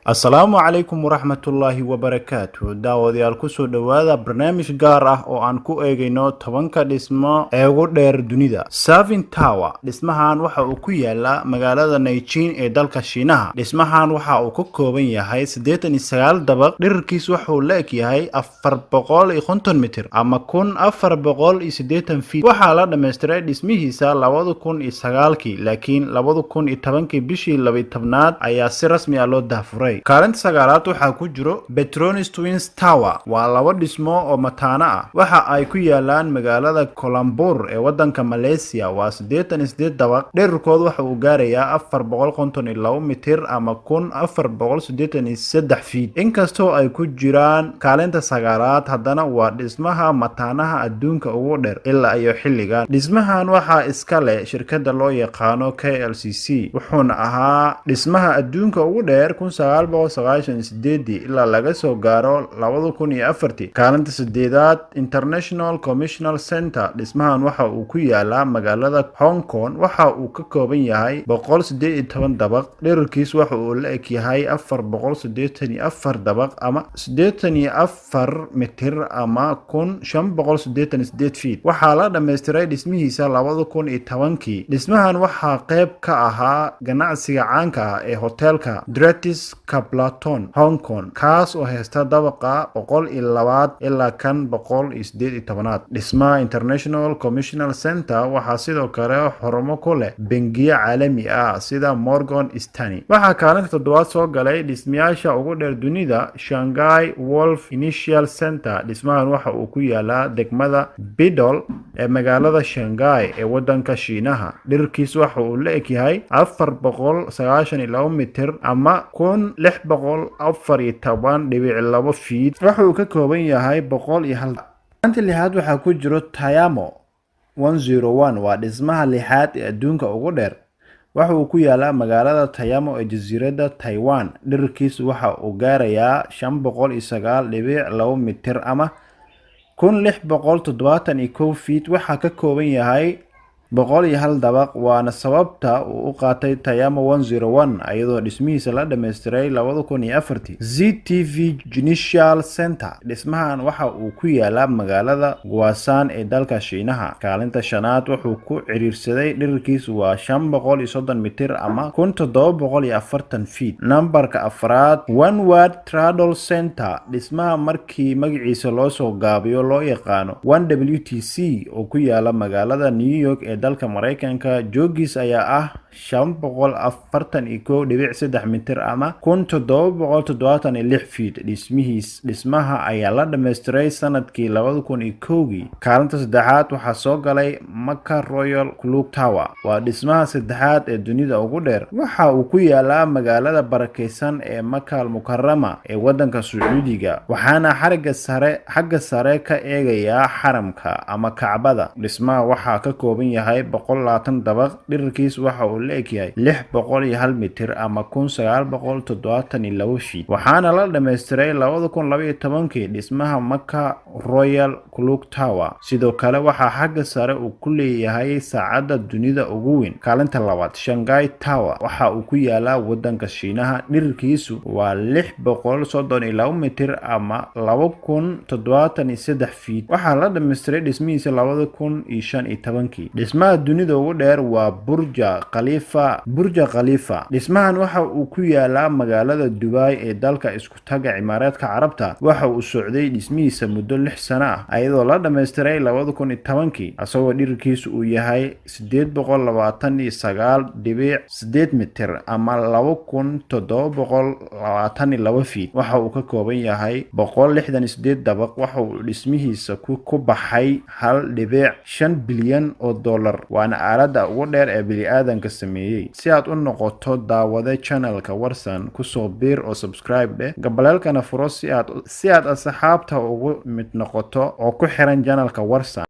Assalaamu calaykum waraxmatullaahi wabarakaatuh. Daawadayaal ku soo dhawaada barnaamij gaar ah oo aan ku eegayno 10 dhismo ee ugu dheer dunida. Serving Tower dhismahan waxa uu ku yaalaa magaalada Nanjing ee dalka Shiinaha. Dhismahan waxa uu ka kooban yahay 89 dabaq, dhererkiisu waxa uu la eg yahay 450 mitir ama 1480 feet. Waxa la dhameystiray dhismihiisa 2009 laakiin 2010 bishii 12aad ayaa si rasmi ah loo daahfuray. kaalinta sagaalaad waxaa ku jiro Petronas Twins Tower. waa laba dhismo oo mataana ah. waxa ay ku yaalaan magaalada Kuala Lumpur ee wadanka Malaysia. waa 88 dabaq, dhererkoodu waxa uu gaarayaa 452 mitir ama 1483 feet. inkastoo ay ku jiraan kaalinta sagaalaad, haddana waa dhismaha mataanaha adduunka ugu dheer ilaa iyo xilligan. dhismahan waxaa iska leh shirkadda loo yaqaano KLCC, wuxuuna ahaa dhismaha adduunka ugu dheer 1998 ilaa laga soo gaaro 2004. kaalinta sideedaad International Commercial Center. dhismahan waxa uu ku yaalaa magaalada Hong Kong. waxa uu ka kooban yahay 118 dabaq, dhererkiisu waxa uu la eg yahay 484 dabaq ama 84 mitir ama 1588 feet. waxaa la dhameystiray dhismihiisa 2010. dhismahan waxaa qayb ka ahaa ganacsiga caanka ah ee hoteelka Dratis Kapalaton Hong Kong, kaas oo haysta dabaqa 102 ilaa kan 118aad. dhismaha International Commercial Center waxaa sidoo kale xarumo ku leh bangiyo caalami ah sida Morgan Stanley. waxaa kaalinta toddobaad soo galay dhismayaasha ugu dheer dunida Shanghai Wolf Initial Center. dhismahan waxa uu ku yaalaa degmada Bidol ee magaalada Shanghai ee wadanka Shiinaha. dhererkiisu waxa uu la eg yahay 492 mitir ama 1614.2 feet. waxa uu ka kooban yahay 101. kaalinta lixaad waxaa ku jiro Tayamo 101. waa dhismaha lixaad ee adduunka ugu dheer. waxa uu ku yaalaa magaalada Tayamo ee jasiiradda Taiwan. dhererkiisu waxa uu gaarayaa 509.2 mitir ama 1671 feet. waxaa ka kooban yahay 101 dabaq, waana sababta uu u qaatay Tayamo 101 iyadoo dhismihiisa la dhameystiray 2004. ZTV Judicial Center. dhismahan waxa uu ku yaalaa magaalada Guasan ee dalka Shiinaha. kaalinta shanaad wuxuu ku ciriirsaday, dhererkiisu waa 530 mitir ama 1740 feet. nambarka afraad One World Trade Center. dhismaha markii magaciisa loo soo gaabiyo loo yaqaano 1WTC oo ku yaala magaalada New York ee dalka Mareykanka. joogiis ayaa ah 541.3 mitir ama 1776 feet. dhismaha ayaa la dhameystiray sanadkii 2001. kaalinta saddexaad waxaa soo galay Mecca Royal Clock Tower. waa dhismaha saddexaad ee dunida ugu dheer. waxa uu ku yaalaa magaalada barakeysan ee Mecca al-Mukarrama ee wadanka Sacuudiga, waxaana xagga sare ka eegayaa xaramka ama Kacbada. dhismaha waxaa ka kooban yahay 120 dabaq, dhererkiisu waxa uu la eg yahay 601 mitir ama 1972 feet. waxaana la dhameystiray 2012 dhismaha Mecca Royal Clock Tower. sidoo kale waxaa xagga sare uu ku leeyahay saacadda dunida ugu weyn. kaalinta labaad Shanghai Tower. waxa uu ku yaalaa wadanka Shiinaha. dhererkiisu waa 632 mitir ama 2073 feet. waxaa la dhameystiray dhismihiisa 2015. dhismaha dunida ugu dheer waa Burj Khalifa. dhismahan waxa uu ku yaalaa magaalada Dubai ee dalka isku taga Imaaraadka Carabta. waxa uu socday dhismihiisa muddo 6 sano ah iyadoo la dhameystiray 2010 asagoo dhererkiisu uu yahay 829.8 mitir ama 2722 feet. waxa uu ka kooban yahay 168 dabaq. waxa uu dhismihiisa ku baxay 1.5 bilyan oo dollar, waana aaladda ugu dheer ee bini'aadanka sameeyay. si aad u noqoto daawade channelka Warsan, kusoo biir oo subscribe dheh, gambaleelkana furo si aad asxaabta ugu mid noqoto oo ku xiran channelka Warsan.